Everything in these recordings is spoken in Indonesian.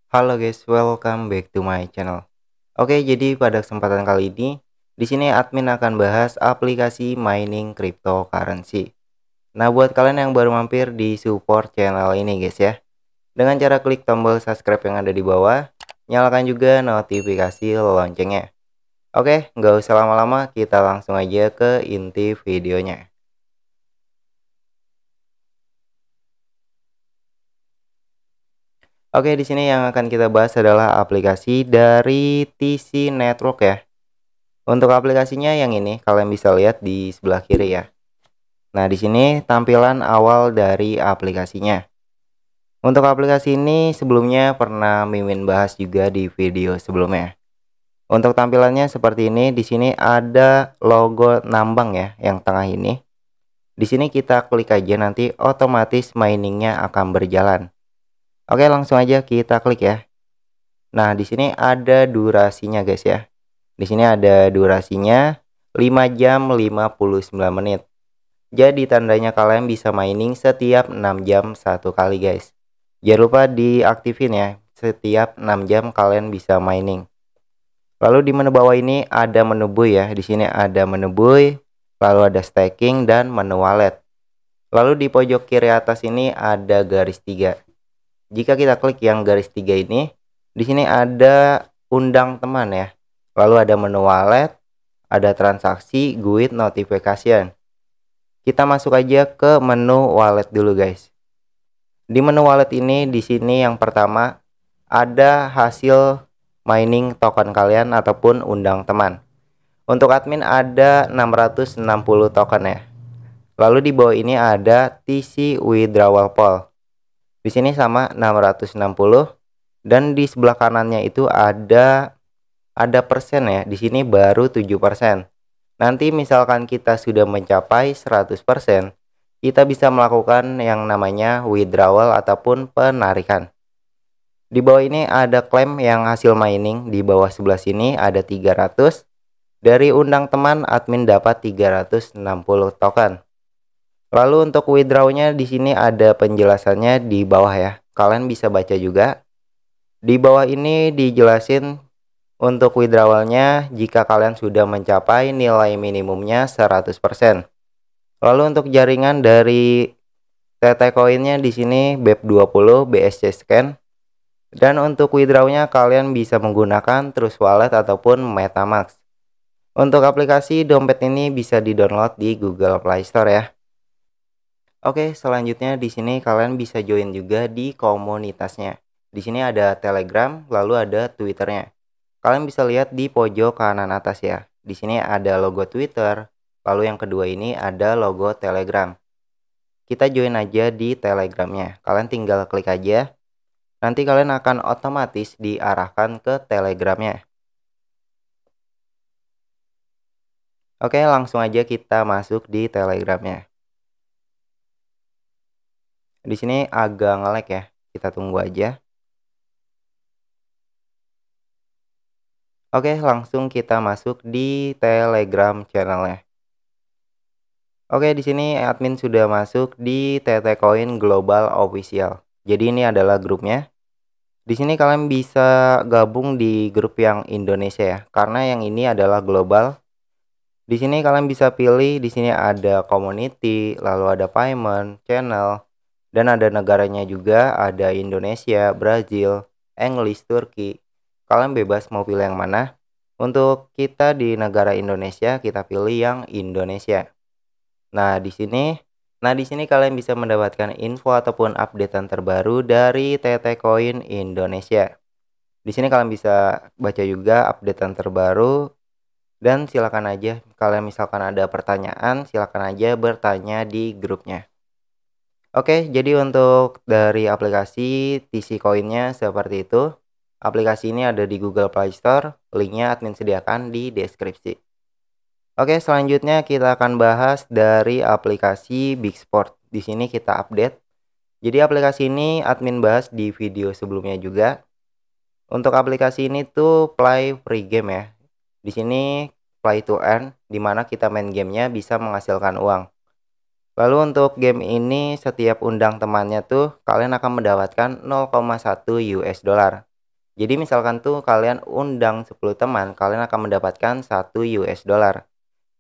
Halo guys, welcome back to my channel. Oke, jadi pada kesempatan kali ini, di sini admin akan bahas aplikasi mining cryptocurrency. Nah, buat kalian yang baru mampir di support channel ini guys ya, dengan cara klik tombol subscribe yang ada di bawah, nyalakan juga notifikasi loncengnya. Oke, nggak usah lama-lama, kita langsung aja ke inti videonya. Oke, di sini yang akan kita bahas adalah aplikasi dari TC Network ya. Untuk aplikasinya yang ini kalian bisa lihat di sebelah kiri ya. Nah, di sini tampilan awal dari aplikasinya. Untuk aplikasi ini sebelumnya pernah Mimin bahas juga di video sebelumnya. Untuk tampilannya seperti ini, di sini ada logo nambang ya yang tengah ini. Di sini kita klik aja nanti otomatis miningnya akan berjalan. Oke, langsung aja kita klik ya. Nah, di sini ada durasinya guys ya. Di sini ada durasinya 5 jam 59 menit. Jadi tandanya kalian bisa mining setiap 6 jam satu kali guys. Jangan lupa diaktifin ya. Setiap 6 jam kalian bisa mining. Lalu di menu bawah ini ada menu buy ya. Di sini ada menu buy, lalu ada staking dan menu wallet. Lalu di pojok kiri atas ini ada garis 3. Jika kita klik yang garis 3 ini, di sini ada undang teman ya. Lalu ada menu wallet, ada transaksi, guide, notification. Kita masuk aja ke menu wallet dulu guys. Di menu wallet ini di sini yang pertama ada hasil mining token kalian ataupun undang teman. Untuk admin ada 660 token ya. Lalu di bawah ini ada TC withdrawal pool. Di sini sama 660 dan di sebelah kanannya itu ada persen ya. Di sini baru 7%. Nanti misalkan kita sudah mencapai 100%, kita bisa melakukan yang namanya withdrawal ataupun penarikan. Di bawah ini ada klaim yang hasil mining, di bawah sebelah sini ada 300. Dari undang teman admin dapat 360 token. Lalu untuk withdrawnya di sini ada penjelasannya di bawah ya. Kalian bisa baca juga. Di bawah ini dijelasin untuk withdrawalnya jika kalian sudah mencapai nilai minimumnya 100%. Lalu untuk jaringan dari TT Coinnya di sini BEP20 BSC Scan. Dan untuk withdrawnya kalian bisa menggunakan Trust Wallet ataupun MetaMask. Untuk aplikasi dompet ini bisa di-download di Google Play Store ya. Oke, selanjutnya di sini kalian bisa join juga di komunitasnya. Di sini ada Telegram, lalu ada Twitternya. Kalian bisa lihat di pojok kanan atas ya. Di sini ada logo Twitter, lalu yang kedua ini ada logo Telegram. Kita join aja di Telegramnya. Kalian tinggal klik aja. Nanti kalian akan otomatis diarahkan ke Telegramnya. Oke, langsung aja kita masuk di Telegramnya. Di sini agak nge-lag ya. Kita tunggu aja. Oke, langsung kita masuk di Telegram channelnya. Oke, di sini admin sudah masuk di TT Coin Global Official. Jadi ini adalah grupnya. Di sini kalian bisa gabung di grup yang Indonesia ya, karena yang ini adalah global. Di sini kalian bisa pilih, di sini ada community, lalu ada payment, channel, dan ada negaranya juga, ada Indonesia, Brazil, English, Turki. Kalian bebas mau pilih yang mana. Untuk kita di negara Indonesia, kita pilih yang Indonesia. Nah, di sini kalian bisa mendapatkan info ataupun updatean terbaru dari TT Coin Indonesia. Di sini kalian bisa baca juga updatean terbaru dan silakan aja kalian misalkan ada pertanyaan, silakan aja bertanya di grupnya. Oke, jadi untuk dari aplikasi TC Coinnya seperti itu. Aplikasi ini ada di Google Play Store, linknya admin sediakan di deskripsi. Oke, selanjutnya kita akan bahas dari aplikasi Big Sport. Di sini kita update. Jadi aplikasi ini admin bahas di video sebelumnya juga. Untuk aplikasi ini tuh play free game ya. Di sini play to earn, dimana kita main gamenya bisa menghasilkan uang. Lalu untuk game ini setiap undang temannya tuh kalian akan mendapatkan 0,1 US dollar. Jadi misalkan tuh kalian undang 10 teman, kalian akan mendapatkan 1 US dollar.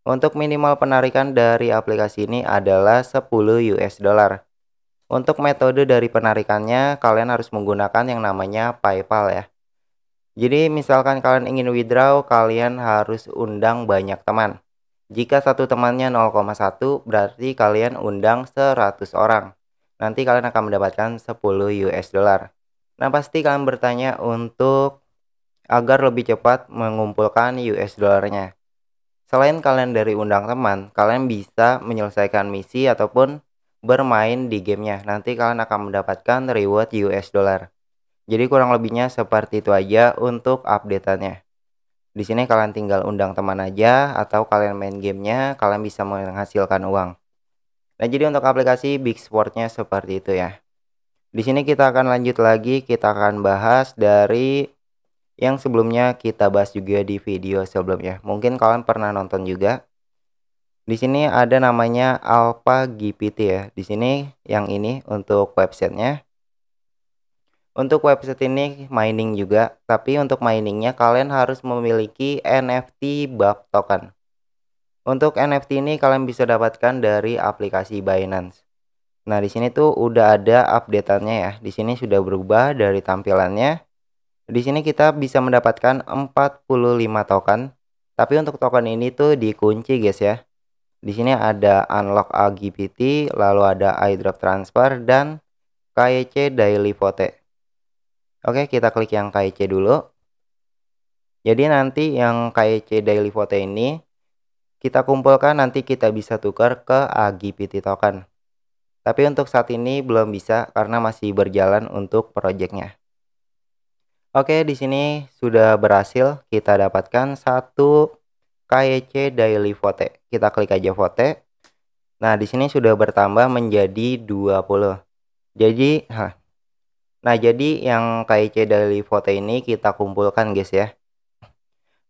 Untuk minimal penarikan dari aplikasi ini adalah 10 US dollar. Untuk metode dari penarikannya, kalian harus menggunakan yang namanya PayPal ya. Jadi misalkan kalian ingin withdraw, kalian harus undang banyak teman. Jika satu temannya 0,1, berarti kalian undang 100 orang. Nanti kalian akan mendapatkan 10 US dollar. Nah, pasti kalian bertanya untuk agar lebih cepat mengumpulkan US dollarnya. Selain kalian dari undang teman, kalian bisa menyelesaikan misi ataupun bermain di gamenya. Nanti kalian akan mendapatkan reward US dollar. Jadi kurang lebihnya seperti itu aja untuk updateannya. Di sini kalian tinggal undang teman aja atau kalian main gamenya, kalian bisa menghasilkan uang. Nah, jadi untuk aplikasi Big Sportnya seperti itu ya. Di sini kita akan lanjut lagi, kita akan bahas dari yang sebelumnya kita bahas juga di video sebelumnya. Mungkin kalian pernah nonton juga. Di sini ada namanya Alpha GPT ya. Di sini yang ini untuk websitenya. Untuk website ini mining juga, tapi untuk miningnya kalian harus memiliki NFT BUB token. Untuk NFT ini kalian bisa dapatkan dari aplikasi Binance. Nah, di sini tuh udah ada updateannya ya. Di sini sudah berubah dari tampilannya. Di sini kita bisa mendapatkan 45 token. Tapi untuk token ini tuh dikunci guys ya. Di sini ada unlock AGPT, lalu ada airdrop transfer dan KYC daily vote. Oke, kita klik yang KYC dulu. Jadi nanti yang KYC daily vote ini kita kumpulkan, nanti kita bisa tukar ke AGPT token. Tapi untuk saat ini belum bisa karena masih berjalan untuk projectnya. Oke, di sini sudah berhasil kita dapatkan satu KYC daily vote. Kita klik aja vote. Nah, di sini sudah bertambah menjadi 20. Jadi, jadi yang KYC daily vote ini kita kumpulkan guys ya.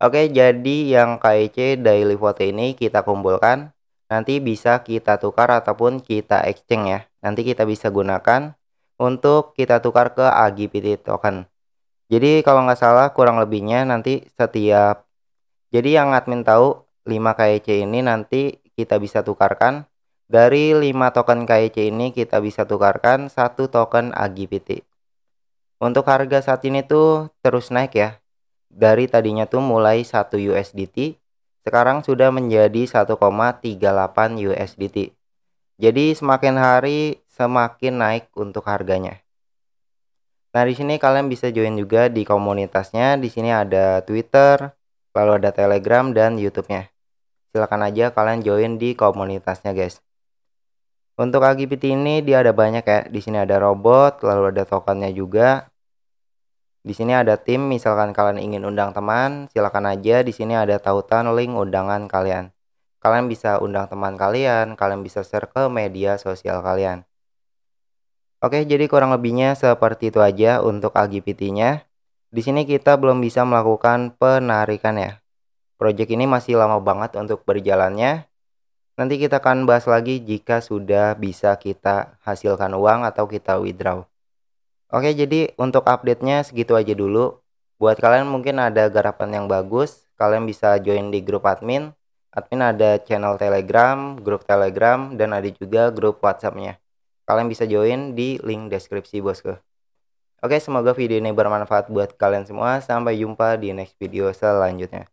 Oke, jadi yang KYC daily vote ini kita kumpulkan. Nanti bisa kita tukar ataupun kita exchange ya. Nanti kita bisa gunakan untuk kita tukar ke AGPT token. Jadi kalau nggak salah kurang lebihnya nanti setiap, jadi yang admin tahu 5 KYC ini nanti kita bisa tukarkan. Dari 5 token KYC ini kita bisa tukarkan 1 token AGPT. Untuk harga saat ini tuh terus naik ya. Dari tadinya tuh mulai 1 USDT, sekarang sudah menjadi 1,38 USDT. Jadi semakin hari semakin naik untuk harganya. Nah, di sini kalian bisa join juga di komunitasnya. Di sini ada Twitter, lalu ada Telegram dan YouTube-nya. Silakan aja kalian join di komunitasnya, guys. Untuk AGPT ini dia ada banyak ya. Di sini ada robot, lalu ada tokennya juga. Di sini ada tim, misalkan kalian ingin undang teman, silakan aja. Di sini ada tautan link undangan kalian. Kalian bisa undang teman kalian bisa share ke media sosial kalian. Oke, jadi kurang lebihnya seperti itu aja untuk AGPT-nya. Di sini kita belum bisa melakukan penarikan ya. Project ini masih lama banget untuk berjalannya. Nanti kita akan bahas lagi jika sudah bisa kita hasilkan uang atau kita withdraw. Oke, jadi untuk update-nya segitu aja dulu. Buat kalian mungkin ada garapan yang bagus, kalian bisa join di grup admin. Admin ada channel Telegram, grup Telegram, dan ada juga grup WhatsApp-nya. Kalian bisa join di link deskripsi bosku. Oke, semoga video ini bermanfaat buat kalian semua. Sampai jumpa di next video selanjutnya.